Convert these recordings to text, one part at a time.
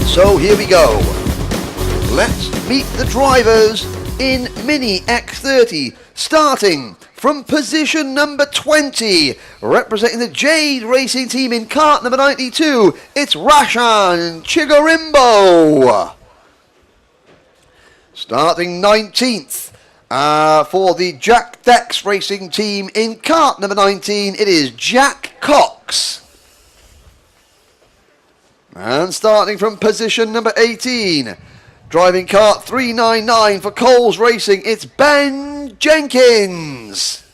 So here we go. Let's meet the drivers in Mini X30, starting from position number 20, representing the Jade Racing team in kart number 92, it's Rashan Chigarimbo. Starting 19th for the Jack Dex Racing team in kart number 19, it is Jack Cox. And starting from position number 18, driving kart 399 for Coles Racing, it's Ben Jenkins.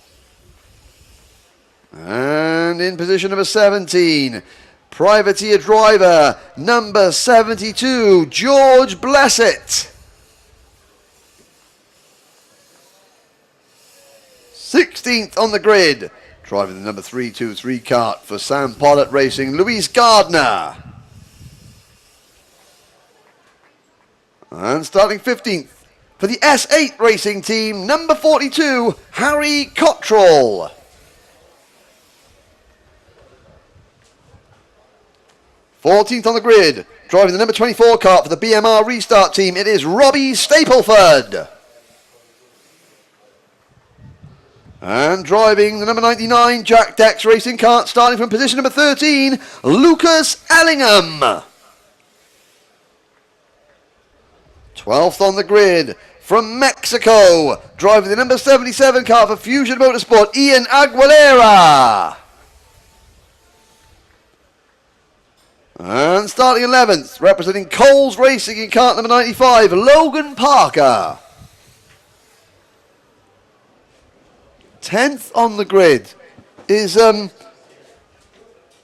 And in position number 17, privateer driver number 72, George Blessett. 16th on the grid, driving the number 323 kart for Sam Pollitt Racing, Luis Gardner. And starting 15th for the S8 Racing team, number 42, Harry Cottrell. '14th on the grid, driving the number 24 kart for the BMR Restart team, it is Robbie Stapleford. And driving the number 99 Jack Dex Racing kart, starting from position number 13, Lucas Ellingham. 12th on the grid, from Mexico, driving the number 77 car for Fusion Motorsport, Ian Aguilera. And starting 11th, representing Coles Racing in kart number 95, Logan Parker. 10th on the grid is the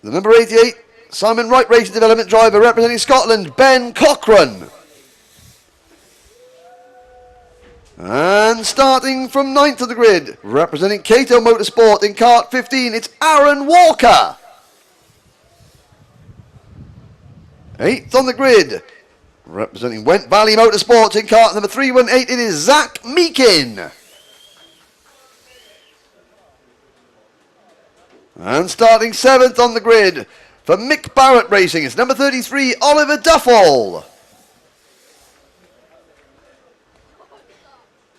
number 88, Simon Wright Racing Development driver, representing Scotland, Ben Cochran. And starting from 9th of the grid, representing Cato Motorsport in kart 15, it's Aaron Walker. 8th on the grid, representing Went Valley Motorsports in kart number 318, it is Zach Meakin. And starting 7th on the grid, for Mick Barrett Racing, it's number 33, Oliver Duffel.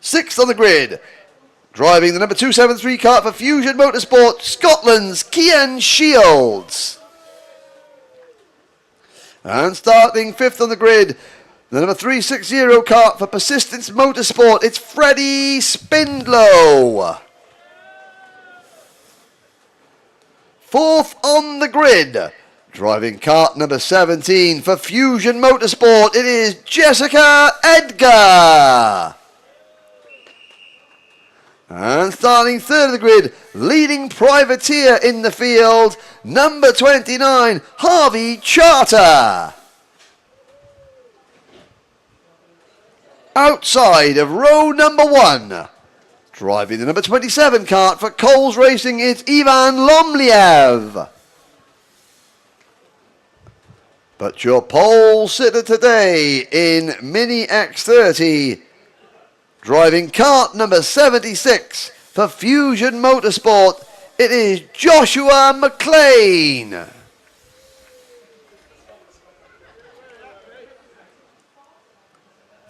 6th on the grid, driving the number 273 kart for Fusion Motorsport, Scotland's Kian Shields. And starting 5th on the grid, the number 360 kart for Persistence Motorsport, it's Freddie Spindlow. 4th on the grid, driving kart number 17 for Fusion Motorsport, it is Jessica Edgar. And starting 3rd of the grid, leading privateer in the field, number 29, Harvey Charter. Outside of row number 1, driving the number 27 kart for Coles Racing, it's Ivan Lomliev. But your pole sitter today in Mini X30, driving kart number 76 for Fusion Motorsport, it is Joshua McLean.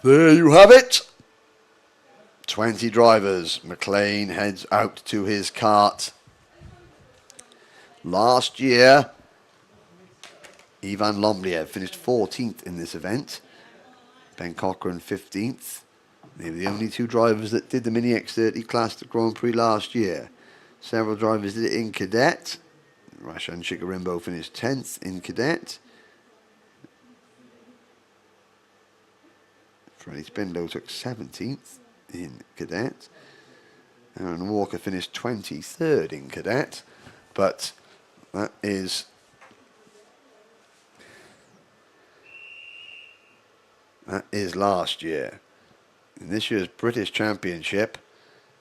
There you have it. 20 drivers. McLean heads out to his kart. Last year, Ivan Lomliev finished 14th in this event. Ben Cochran 15th. They were the only two drivers that did the Mini X30 class at Grand Prix last year. Several drivers did it in cadet. Rashan Chigarimbo finished 10th in cadet. Freddie Spindlow took 17th in cadet. Aaron Walker finished 23rd in cadet. But that is last year. In this year's British Championship,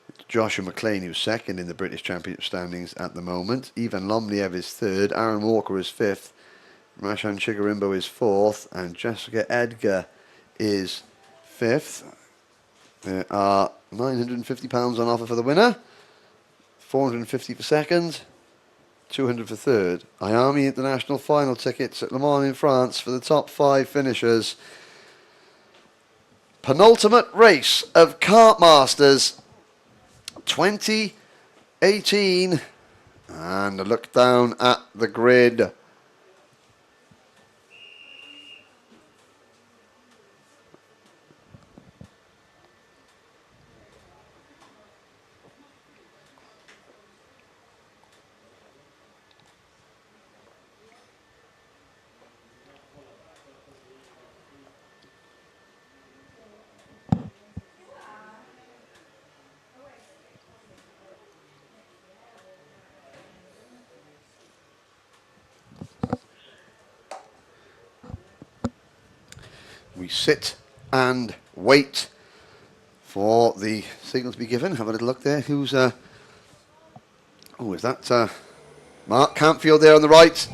it's Joshua McLean who's second in the British Championship standings at the moment. Ivan Lomliev is third, Aaron Walker is fifth, Rashan Chigarimbo is fourth, and Jessica Edgar is fifth. There are £950 on offer for the winner. 450 for second, 200 for third. Miami International final tickets at Le Mans in France for the top 5 finishers. Penultimate race of Kartmasters 2018. And a look down at the grid. We sit and wait for the signal to be given. Have a little look there. Who's oh, is that Mark Campfield there on the right?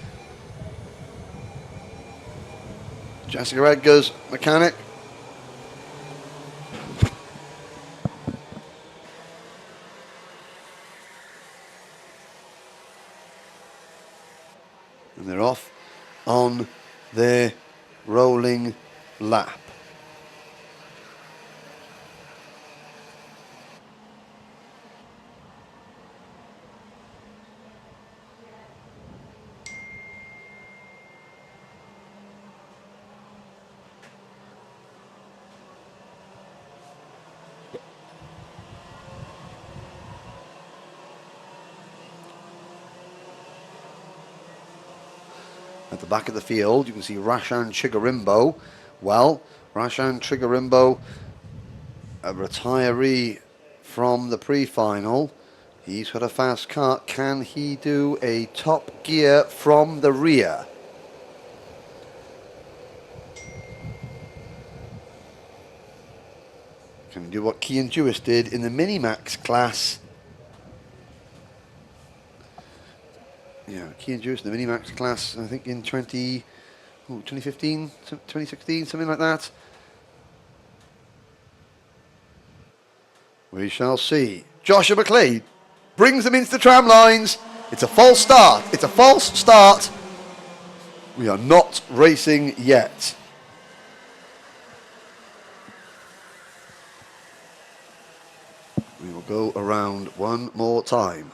Jessica Edgar's mechanic. And they're off on their rolling lap. At the back of the field, you can see Rashan Chigarimbo. Well, Rashan Chigarimbo, a retiree from the pre-final. He's got a fast car. Can he do a top gear from the rear? Can he do what Kian Jewis did in the Minimax class? Yeah, Kian Jewis in the Minimax class, I think in 2015, 2016, something like that. We shall see. Joshua McLean brings them into the tram lines. It's a false start. It's a false start. We are not racing yet. We will go around one more time.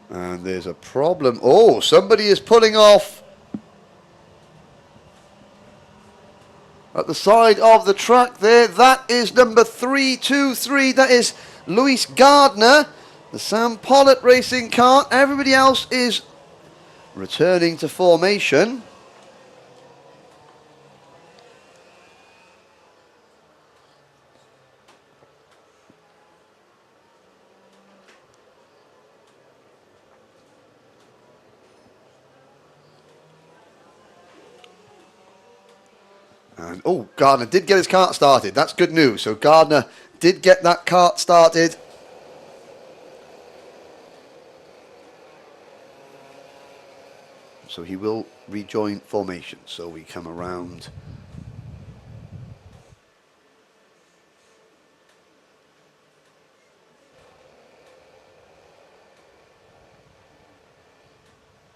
And there's a problem. Oh, somebody is pulling off at the side of the track there. That is number 323. That is Luis Gardner, the Sam Pollitt racing car. Everybody else is returning to formation. And, oh, Gardner did get his kart started. That's good news. So Gardner did get that kart started. So he will rejoin formation. So we come around.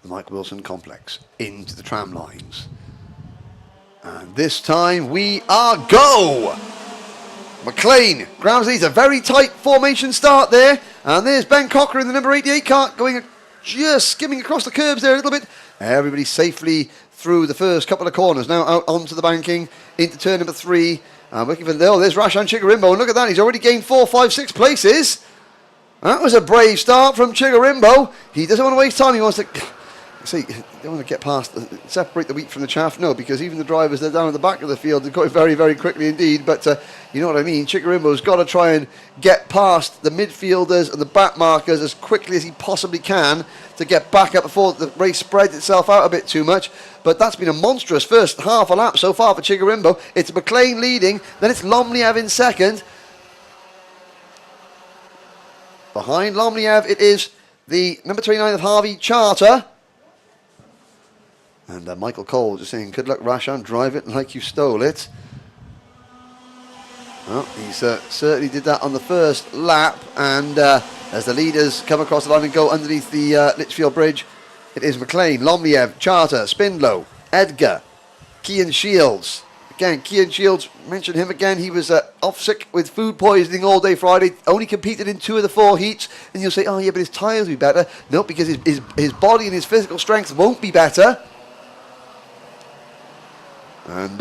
The Mike Wilson complex into the tram lines. And this time we are go! McLean grabs these, a very tight formation start there. And there's Ben Cocker in the number 88 kart going just skimming across the curbs there a little bit. Everybody safely through the first couple of corners. Now out onto the banking into turn number 3. Looking for there's Rashan Chigarimbo. And look at that, he's already gained 4, 5, 6 places. That was a brave start from Chigarimbo. He doesn't want to waste time, he wants to... See, they don't want to get past, separate the wheat from the chaff, no, because even the drivers, they're down at the back of the field, they're going very, very quickly indeed, but you know what I mean, Chigarimbo's got to try and get past the midfielders and the back markers as quickly as he possibly can to get back up before the race spreads itself out a bit too much, but that's been a monstrous first half a lap so far for Chigarimbo. It's McLean leading, then it's Lomliev in second. Behind Lomliev it is the number 29 of Harvey Charter. And Michael Cole just saying, good luck, Rashan, drive it like you stole it. Well, he certainly did that on the first lap, and as the leaders come across the line and go underneath the Litchfield Bridge, it is McLean, Lomliev, Charter, Spindlow, Edgar, Cian Shields. Again, Cian Shields, mentioned him again, he was off sick with food poisoning all day Friday, only competed in 2 of the 4 heats, and you'll say, oh yeah, but his tyres will be better. No, because his body and his physical strength won't be better. And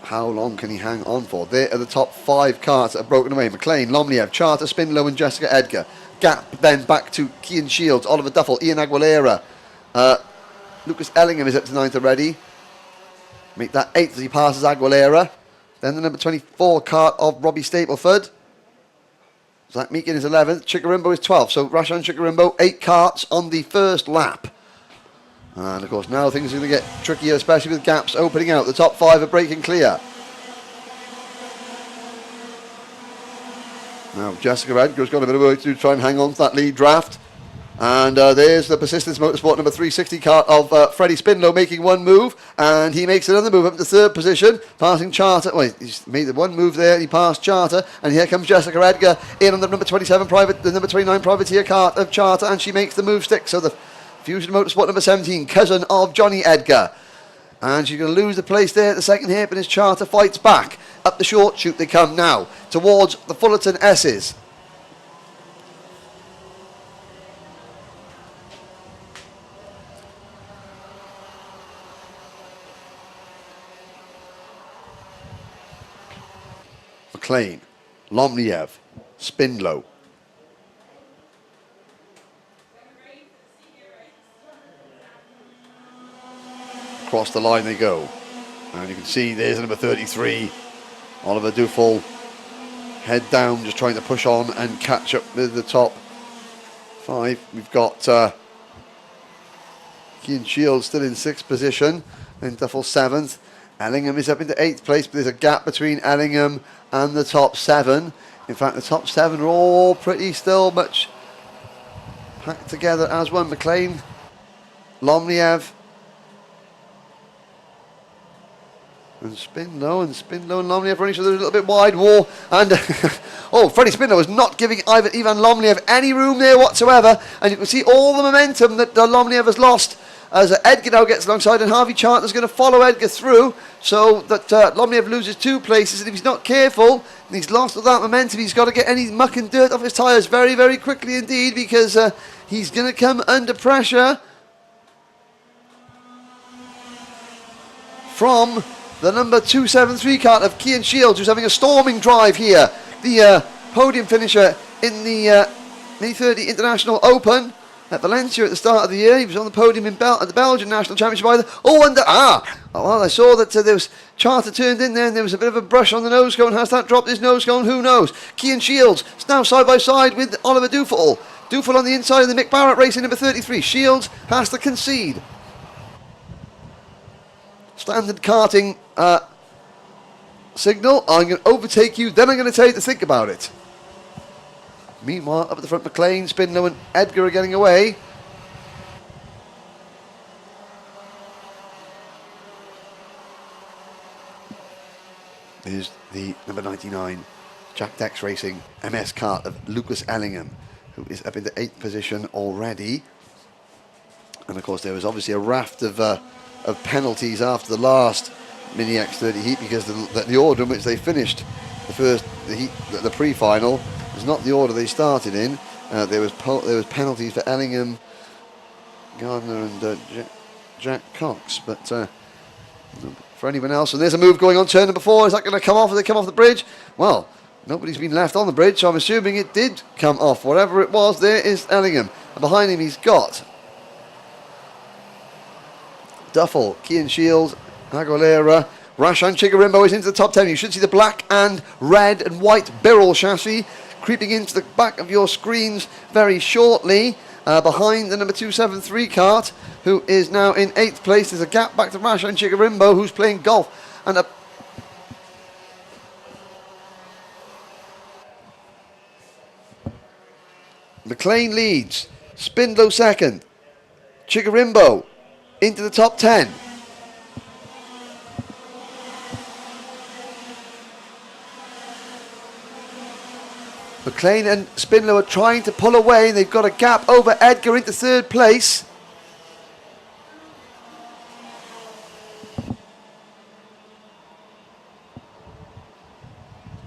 how long can he hang on for? There are the top 5 carts that are broken away. McLean, Lomliev, Charter, Spindlow and Jessica Edgar. Gap then back to Cian Shields, Oliver Duffel, Ian Aguilera. Lucas Ellingham is up to 9th already. Make that 8th as he passes Aguilera. Then the number 24 cart of Robbie Stapleford. Zach Meakin is 11th. Chikarimbo is 12th. So Rashan Chikarimbo, 8 carts on the first lap. And of course now things are going to get trickier, especially with gaps opening out. The top 5 are breaking clear. Now Jessica Edgar's got a bit of work to do to try and hang on to that lead draft. And there's the Persistence Motorsport number 360 car of Freddie Spindlow making one move, and he makes another move up to 3rd position, passing Charter. Well, he's made the one move there, and he passed Charter, and here comes Jessica Edgar in on the number 27 private, the number 29 privateer car of Charter, and she makes the move stick. So the Fusion Motorsport number 17, cousin of Johnny Edgar. And she's going to lose the place there at the second hairpin as Charter fights back. Up the short chute they come now, towards the Fullerton S's. McLean, Lomliev, Spindlow. Across the line they go. And you can see there's number 33, Oliver Duffel, head down, just trying to push on and catch up with the top 5. We've got Cian Shields still in 6th position, then Duffel 7th. Ellingham is up into 8th place, but there's a gap between Ellingham and the top 7. In fact, the top 7 are all pretty still much packed together as one. McLean, Lomliev, and Spindlow and Lomliev running each other a little bit wide. War and oh, Freddie Spindlow is not giving Ivan Lomliev any room there whatsoever, and you can see all the momentum that Lomliev has lost as Edgar now gets alongside, and Harvey Charter's going to follow Edgar through, so that Lomliev loses 2 places, and if he's not careful and he's lost all that momentum, he's got to get any muck and dirt off his tyres very, very quickly indeed, because he's going to come under pressure from the number 273 cart of Cian Shields, who's having a storming drive here. The podium finisher in the May 30 International Open at Valencia at the start of the year. He was on the podium in at the Belgian National Championship either. Well, I saw that there was Charter turned in there, and there was a bit of a brush on the nose cone. Has that dropped his nose cone? Who knows? Cian Shields is now side by side with Oliver Duffel. Duffel on the inside of the Mick Barrett racing number 33. Shields has to concede. Standard karting signal. I'm going to overtake you, then I'm going to tell you to think about it. Meanwhile, up at the front, McLean, Spindlow and Edgar are getting away. Here's the number 99 Jack Dex Racing MS kart of Lucas Ellingham, who is up into 8th position already. And of course there was obviously a raft of penalties after the last Mini X30 heat, because the order in which they finished the pre-final was not the order they started in. There was penalties for Ellingham, Gardner and Jack Cox, but for anyone else. And there's a move going on, turn number 4. Is that going to come off as they come off the bridge? Well, nobody's been left on the bridge, so I'm assuming it did come off. Whatever it was, there is Ellingham. And behind him he's got Duffel, Cian Shields, Aguilera. Rashan Chikarimbo is into the top 10. You should see the black and red and white Birrell chassis creeping into the back of your screens very shortly. Behind the number 273 cart, who is now in 8th place. There's a gap back to Rashan Chikarimbo, who's playing golf. And McLean leads. Spindlow second. Chigarimbo into the top 10. McLean and Spindlow are trying to pull away. They've got a gap over Edgar into third place.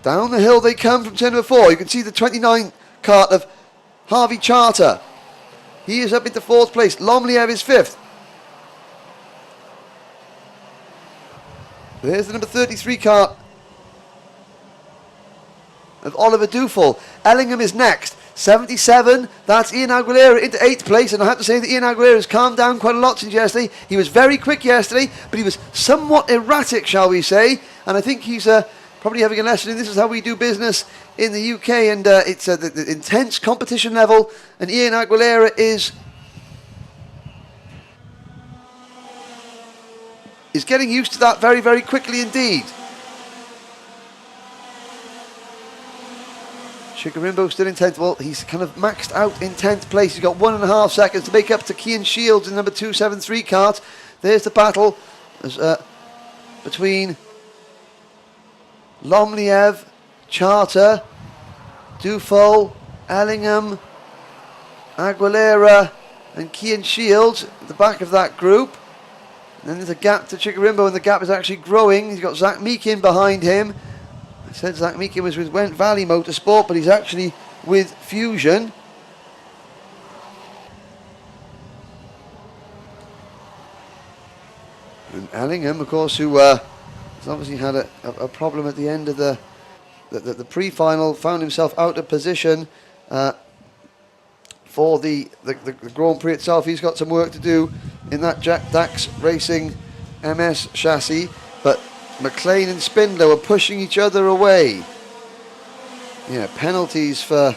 Down the hill they come from turn number 4. You can see the 29 cart of Harvey Charter. He is up into 4th place. Lomliev is 5th. There's the number 33 cart of Oliver Dufel. Ellingham is next. 77, that's Ian Aguilera into 8th place, and I have to say that Ian Aguilera has calmed down quite a lot since yesterday. He was very quick yesterday, but he was somewhat erratic, shall we say, and I think he's probably having a lesson in this is how we do business in the UK, and it's the intense competition level, and Ian Aguilera is getting used to that very, very quickly indeed. Chigarimbo still in 10th. Well, he's kind of maxed out in 10th place. He's got 1.5 seconds to make up to Cian Shields in number 273 cart. There's the battle between Lomliev, Charter, Dufel, Ellingham, Aguilera and Cian Shields at the back of that group. And then there's a gap to Chigarimbo, and the gap is actually growing. He's got Zach Meekin behind him. I said Zach Meekin was with Went Valley Motorsport, but he's actually with Fusion. And Ellingham, of course, who has obviously had a problem at the end of the pre-final, found himself out of position for the Grand Prix itself. He's got some work to do in that Jack Dax Racing MS chassis, but McLean and Spindler are pushing each other away. Yeah, penalties for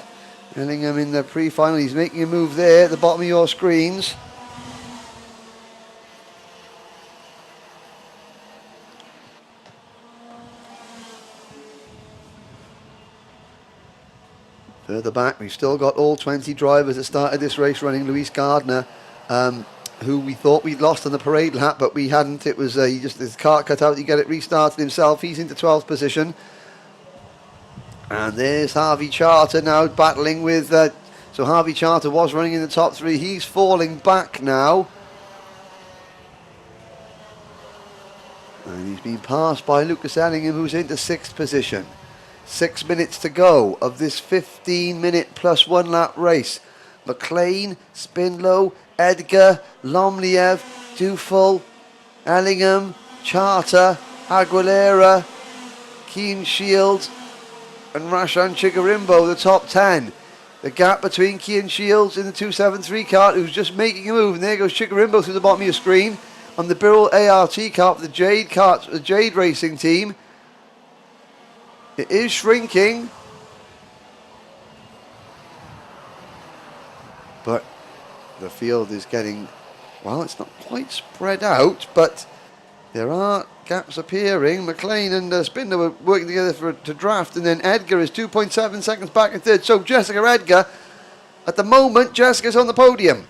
Ellingham in the pre-final. He's making a move there at the bottom of your screens. Further back, we've still got all 20 drivers that started this race running. Luis Gardner, who we thought we'd lost on the parade lap, but we hadn't. It was he just his cart cut out. He get it restarted himself. He's into 12th position. And there's Harvey Charter now battling with. So Harvey Charter was running in the top 3. He's falling back now. And he's been passed by Lucas Ellingham, who's into 6th position. 6 minutes to go of this 15-minute plus 1 lap race. McLean, Spindlow, Edgar, Lomliev, Dufel, Ellingham, Charter, Aguilera, Cian Shields and Rashan Chigarimbo, the top 10. The gap between Cian Shields in the 273 cart, who's just making a move, and there goes Chigarimbo through the bottom of your screen on the Birrell ART cart, the Jade Racing team. It is shrinking, but the field is getting, well, it's not quite spread out, but there are gaps appearing. McLean and Spindler were working together to draft, and then Edgar is 2.7 seconds back in 3rd. So Jessica Edgar, at the moment, Jessica's on the podium.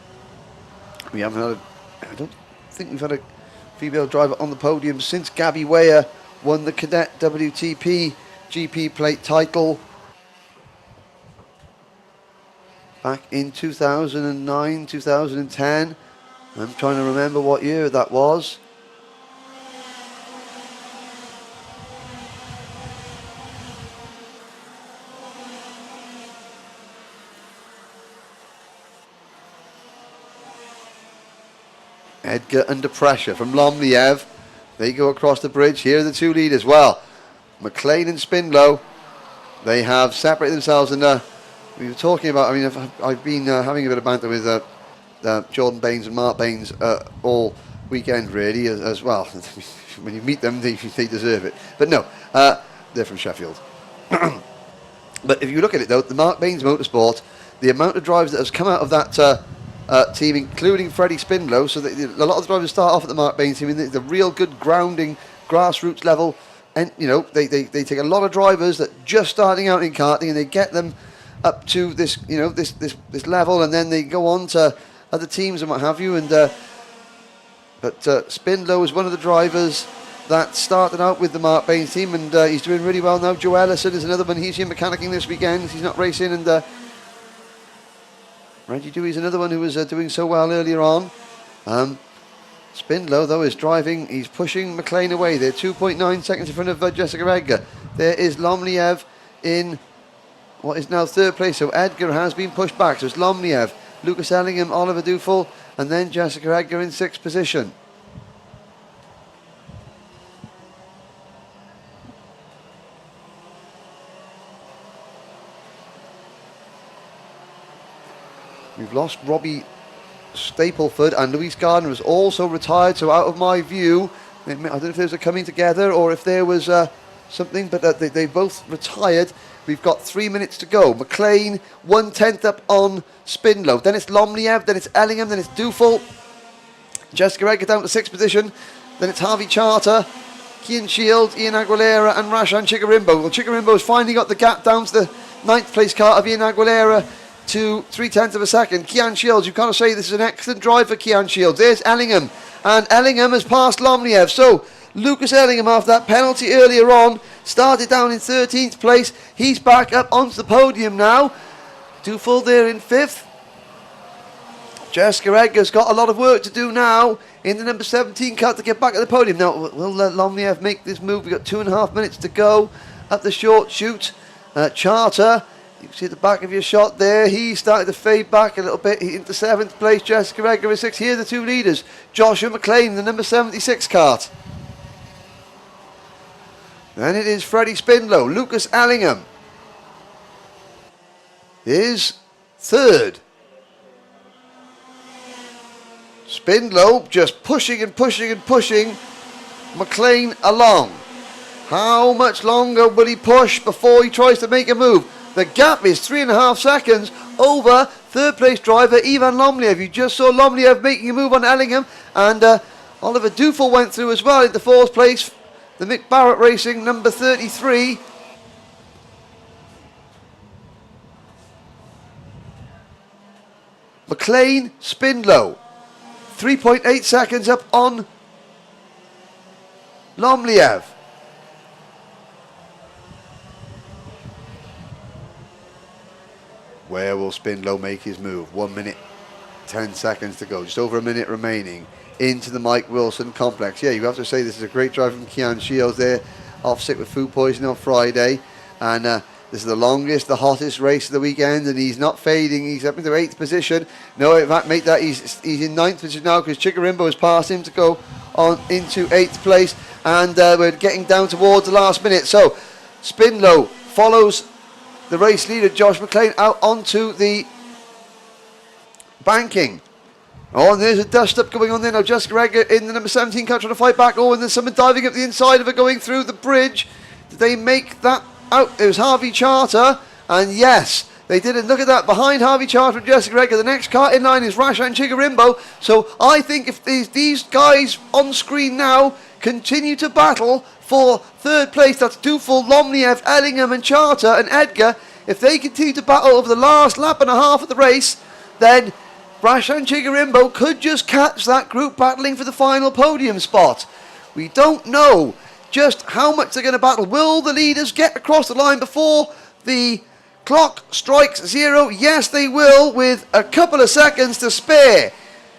We haven't had I don't think we've had a female driver on the podium since Gabby Weyer won the Cadet WTP GP plate title back in 2009, 2010. I'm trying to remember what year that was. Edgar under pressure from Lomliev. They go across the bridge. Here are the 2 leaders. Well, McLean and Spindlow, they have separated themselves, and we were talking about, I mean, I've been having a bit of banter with Jordan Baines and Mark Baines all weekend, really, as well. When you meet them, they deserve it. But no, they're from Sheffield. But if you look at it, though, the Mark Baines Motorsport, the amount of drivers that has come out of that team, including Freddie Spindlow, so that a lot of the drivers start off at the Mark Baines team, and the real good grounding, grassroots level. And, you know, they take a lot of drivers that just starting out in karting, and they get them up to this, you know, this level, and then they go on to other teams and what have you. And but Spindlow is one of the drivers that started out with the Mark Baines team, and he's doing really well now. Joe Ellison is another one. He's here mechanicking this weekend. He's not racing. And Reggie Dewey's another one who was doing so well earlier on. Spindlow, though, is driving. He's pushing McLean away. They're 2.9 seconds in front of Jessica Edgar. There is Lomliev in what is now third place. So Edgar has been pushed back. So it's Lomliev, Lucas Ellingham, Oliver Dufel, and then Jessica Edgar in sixth position. We've lost Robbie Stapleford, and Louise Gardner has also retired, so out of my view, I don't know if there's a coming together or if there was something, but they both retired. We've got 3 minutes to go. McLean, 1/10 up on Spindlow. Then it's Lomliev, then it's Ellingham, then it's Dufel. Jessica Edgar down to sixth position. Then it's Harvey Charter, Kian Shields, Ian Aguilera, and Rashan Chikarimbo. Well, Chikarimbo's finally got the gap down to the ninth place car of Ian Aguilera to 0.3 of a second. Kian Shields, you've got to say this is an excellent drive for Kian Shields. There's Ellingham, and Ellingham has passed Lomliev. So Lucas Ellingham, after that penalty earlier on, started down in 13th place. He's back up onto the podium now. Dufel there in 5th. Jessica Edgar's got a lot of work to do now in the number 17 car to get back at the podium. Now, will Lomliev make this move? We've got 2.5 minutes to go up the short chute. Charter, you can see the back of your shot there. He started to fade back a little bit into 7th place. Jessica Edgar is 6th. Here are the two leaders. Joshua McLean, the number 76 cart. Then it is Freddie Spindlow. Lucas Ellingham is 3rd. Spindlow just pushing and pushing and pushing McLean along. How much longer will he push before he tries to make a move? The gap is 3.5 seconds over third place driver Ivan Lomliev. You just saw Lomliev making a move on Ellingham, and Oliver Dufel went through as well into 4th place. The Mick Barrett Racing number 33. McLean, Spindlow, 3.8 seconds up on Lomliev. Where will Spindlow make his move? 1 minute, 10 seconds to go. Just over a minute remaining into the Mike Wilson complex. Yeah, you have to say this is a great drive from Kian Shields there, off sick with food poisoning on Friday. And this is the longest, the hottest race of the weekend, and he's not fading. He's up into 8th position. No, in fact, he's in 9th position now because Chikarimbo has passed him to go on into 8th place. And we're getting down towards the last minute. So Spindlow follows the race leader, Josh McLean, out onto the banking. Oh, and there's a dust-up going on there now. Jessica Edgar in the number 17 car trying to fight back. Oh, and there's someone diving up the inside of her going through the bridge. Did they make that out? It was Harvey Charter. And yes, they did. And look at that. Behind Harvey Charter and Jessica Edgar, the next car in line is Rashan Chikarimbo. So I think if these guys on screen now continue to battle for third place, that's Dufel, Lomliev, Ellingham and Charter and Edgar. If they continue to battle over the last lap and a half of the race, then Rashan Chikarimbo could just catch that group battling for the final podium spot. We don't know just how much they're going to battle. Will the leaders get across the line before the clock strikes 0? Yes, they will, with a couple of seconds to spare.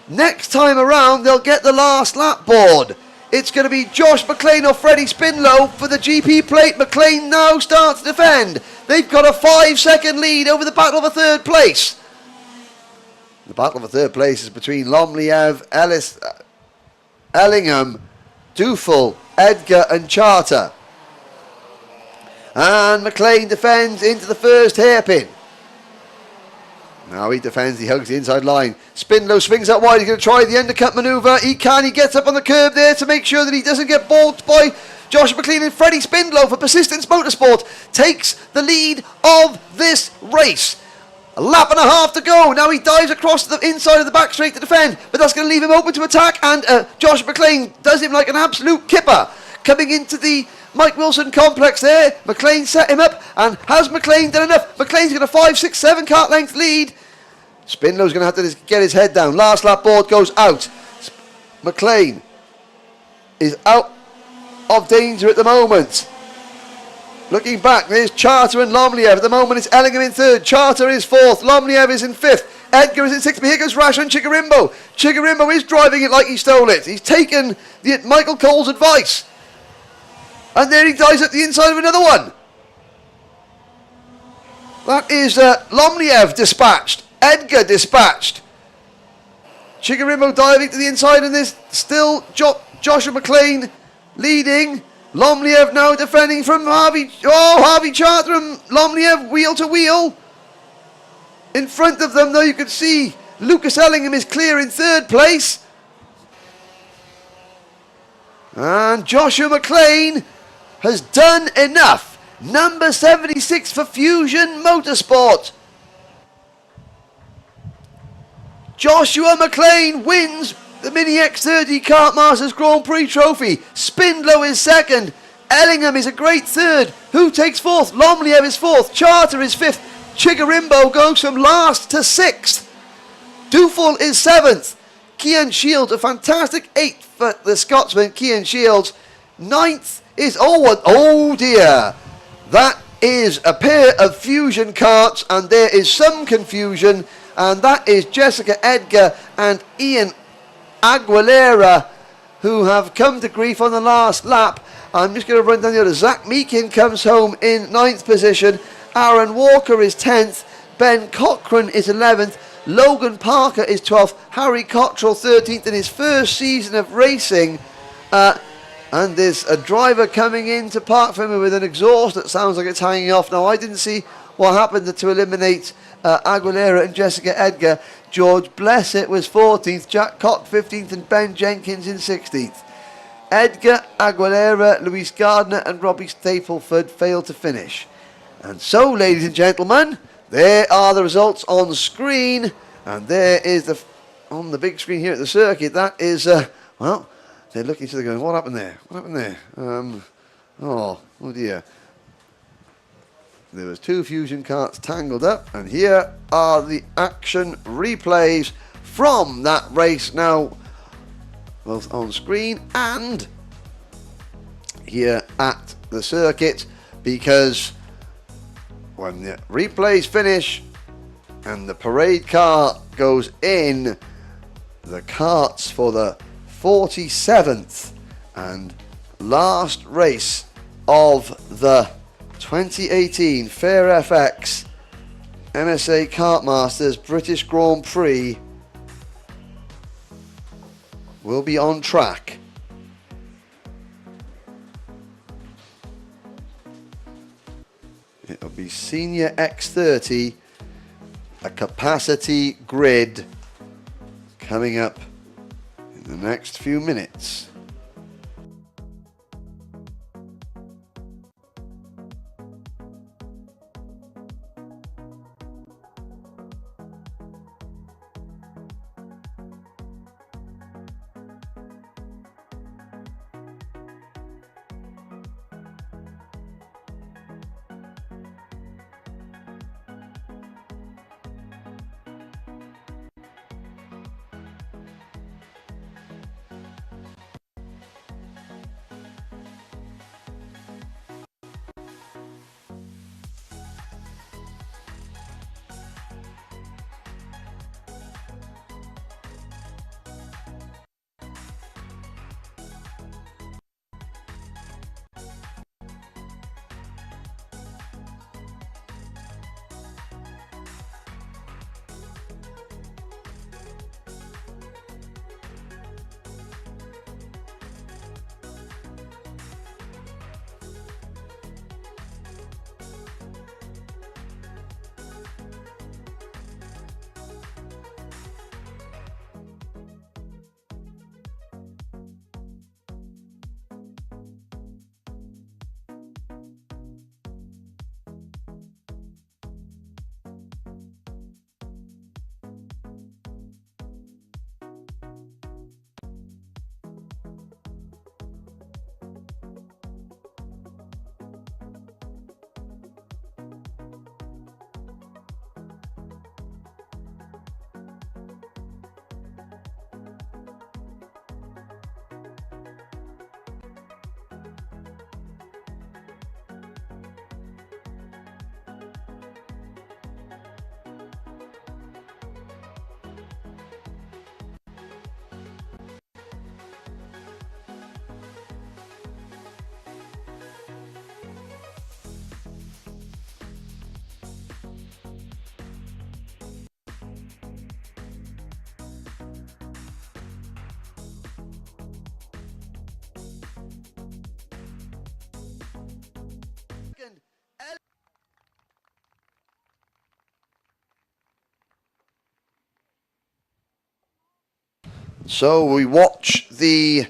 Next time around, they'll get the last lap board. It's going to be Josh McLean or Freddie Spindlow for the GP plate. McLean now starts to defend. They've got a 5-second lead over the battle for third place. The battle for third place is between Lomliev, Ellingham, Dufel, Edgar and Charter. And McLean defends into the first hairpin. Now he defends, he hugs the inside line. Spindlow swings out wide, he's going to try the undercut manoeuvre. He gets up on the curb there to make sure that he doesn't get balked by Josh McLean. And Freddie Spindlow for Persistence Motorsport takes the lead of this race. A lap and a half to go. Now he dives across the inside of the back straight to defend, but that's going to leave him open to attack, and Josh McLean does him like an absolute kipper. Coming into the Mike Wilson complex there. McLean set him up, and has McLean done enough? McLean's got a 5, 6, 7 kart length lead. Spindlow's going to have to get his head down. Last lap board goes out. McLean is out of danger at the moment. Looking back, there's Charter and Lomliev. At the moment, it's Ellingham in third. Charter is fourth. Lomliev is in fifth. Edgar is in sixth. But here goes Rasha and Chigarimbo. Chigarimbo is driving it like he stole it. He's taken Michael Cole's advice. And there he dies at the inside of another one. That is Lomliev dispatched. Edgar dispatched. Chigarimbo diving to the inside, and there's still Joshua McLean leading. Lomliev now defending from Harvey. Oh, Harvey Charter and Lomliev wheel to wheel. In front of them, though, you can see Lucas Ellingham is clear in third place. And Joshua McLean has done enough. Number 76 for Fusion Motorsport. Joshua McLean wins the Mini X30 Kartmasters Grand Prix trophy. Spindlow is second. Ellingham is a great third. Who takes fourth? Lomliev is fourth. Charter is fifth. Chigarimbo goes from last to sixth. Dufel is seventh. Kian Shields, a fantastic eighth for the Scotsman, Kian Shields. Ninth is, oh dear. That is a pair of Fusion karts, and there is some confusion, and that is Jessica Edgar and Ian Aguilera, who have come to grief on the last lap. I'm just going to run down the order. Zach Meakin comes home in 9th position. Aaron Walker is 10th. Ben Cochran is 11th. Logan Parker is 12th. Harry Cottrell 13th in his first season of racing. And there's a driver coming into Park Fenway with an exhaust that sounds like it's hanging off. Now, I didn't see what happened to eliminate Aguilera and Jessica Edgar. George Blessett was 14th, Jack Cock 15th, and Ben Jenkins in 16th. Edgar, Aguilera, Luis Gardner and Robbie Stapleford failed to finish. And so, ladies and gentlemen, there are the results on screen. And there is on the big screen here at the circuit, that is, well, they're looking at each other going, what happened there? What happened there? Oh dear. There was two Fusion karts tangled up, and here are the action replays from that race now, both on screen and here at the circuit, because when the replays finish and the parade car goes in, the karts for the 47th and last race of the 2018 Fair FX MSA Kartmasters British Grand Prix will be on track. It'll be Senior X30, a capacity grid coming up in the next few minutes. So we watch the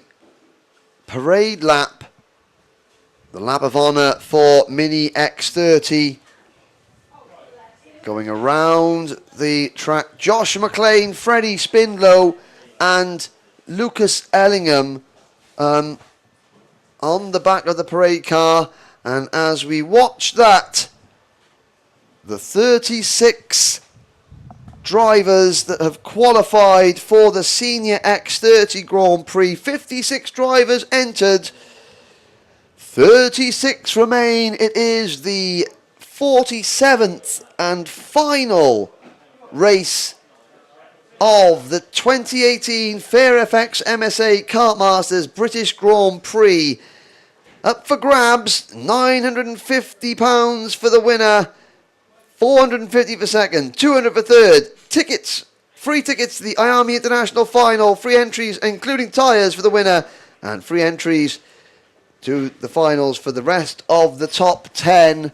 parade lap, the lap of honour for Mini X30, going around the track. Josh McLean, Freddie Spindlow and Lucas Ellingham on the back of the parade car. And as we watch that, the 36 drivers that have qualified for the Senior X30 Grand Prix, 56 drivers entered, 36 remain. It is the 47th and final race of the 2018 FairFX MSA Kartmasters British Grand Prix. Up for grabs, £950 for the winner, 450 for second, 200 for third. Tickets, free tickets to the IAMI International Final, free entries including tyres for the winner, and free entries to the finals for the rest of the top 10.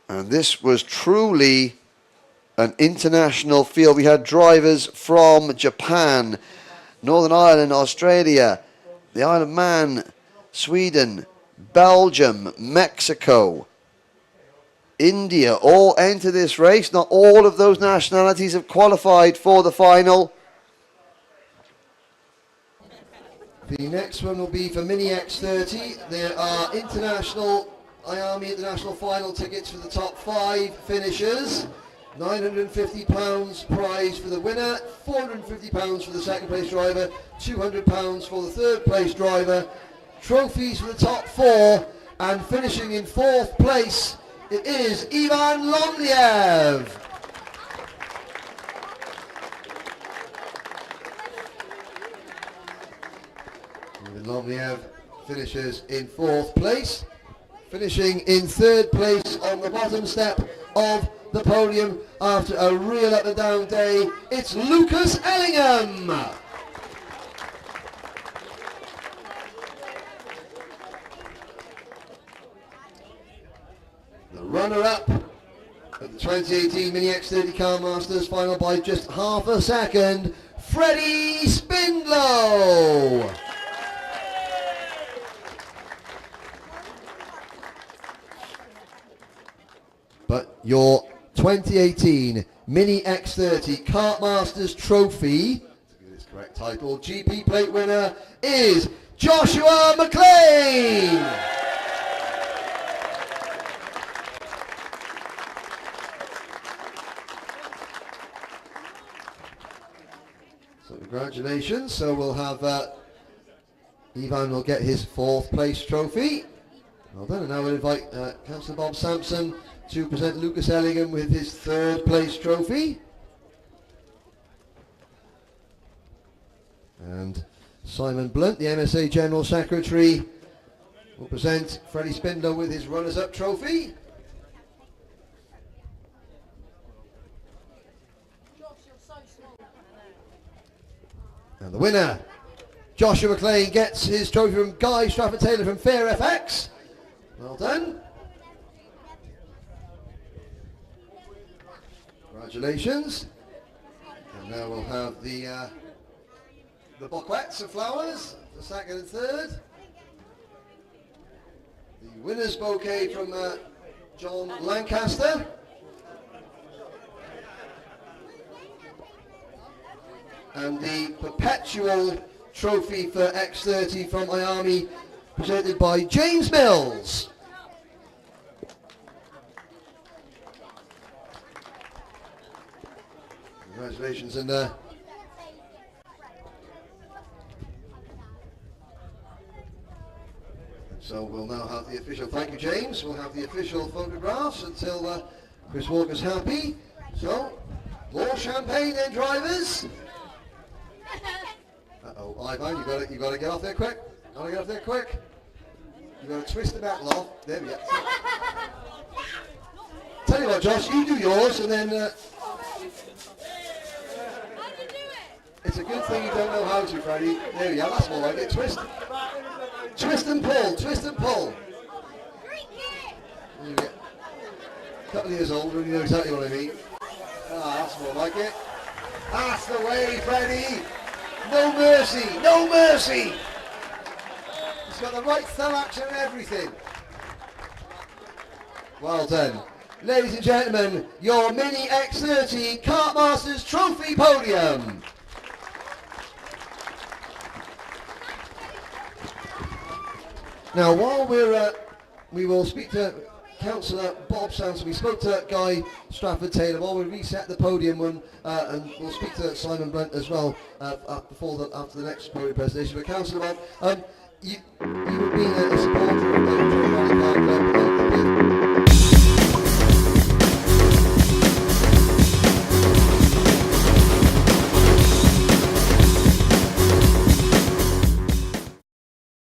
And this was truly an international field. We had drivers from Japan, Northern Ireland, Australia, the Isle of Man, Sweden, Belgium, Mexico, India, all enter this race. Not all of those nationalities have qualified for the final. The next one will be for Mini X30. There are international, IAMI International Final tickets for the top 5 finishers. £950 prize for the winner, £450 for the second place driver, £200 for the third place driver. Trophies for the top 4, and finishing in 4th place, it is Ivan Lomliev. Ivan Lomliev finishes in 4th place. Finishing in 3rd place on the bottom step of the podium after a real up and down day, it's Lucas Ellingham. The runner-up at the 2018 Mini X30 Kartmasters final by just half a second, Freddie Spindlow. But your 2018 Mini X30 Kartmasters Trophy, to get its correct title, GP plate winner is Joshua McLean. So congratulations. So we'll have Ivan will get his 4th place trophy. Well done. And now we'll invite Councillor Bob Sampson to present Lucas Ellingham with his 3rd place trophy. And Simon Blunt, the MSA General Secretary, will present Freddie Spindler with his runners-up trophy. And the winner, Joshua McLean, gets his trophy from Guy Strafford-Taylor from FairFX. Well done. Congratulations. And now we'll have the bouquets of flowers, the second and third. The winner's bouquet from John Lancaster. And the perpetual trophy for X30 from IAMI, presented by James Mills. Congratulations. And so we'll now have the official, thank you James, we'll have the official photographs until Chris Walker's happy. So, more champagne then, drivers. Uh-oh, Ivan, you got to get off there quick. Gotta get off there quick. You got to twist the metal off. There we go. Tell you what, Josh, you do yours, and then it's a good thing you don't know how to, Freddie. There we go. That's all right. Get twist. Twist and pull. Twist and pull. You get a couple of years older, and you know exactly what I mean. Ah, that's more like it. That's the way, Freddie. No mercy, no mercy. He's got the right thumb action and everything. Well done. Ladies and gentlemen, your Mini X30 Kartmasters Trophy podium. Now, while we will speak to Councillor Bob Sanson. We spoke to Guy Strafford-Taylor. While we reset the podium one, and we'll speak to Simon Blunt as well after the next podium presentation. But Councillor Bob, you have been a supporter of the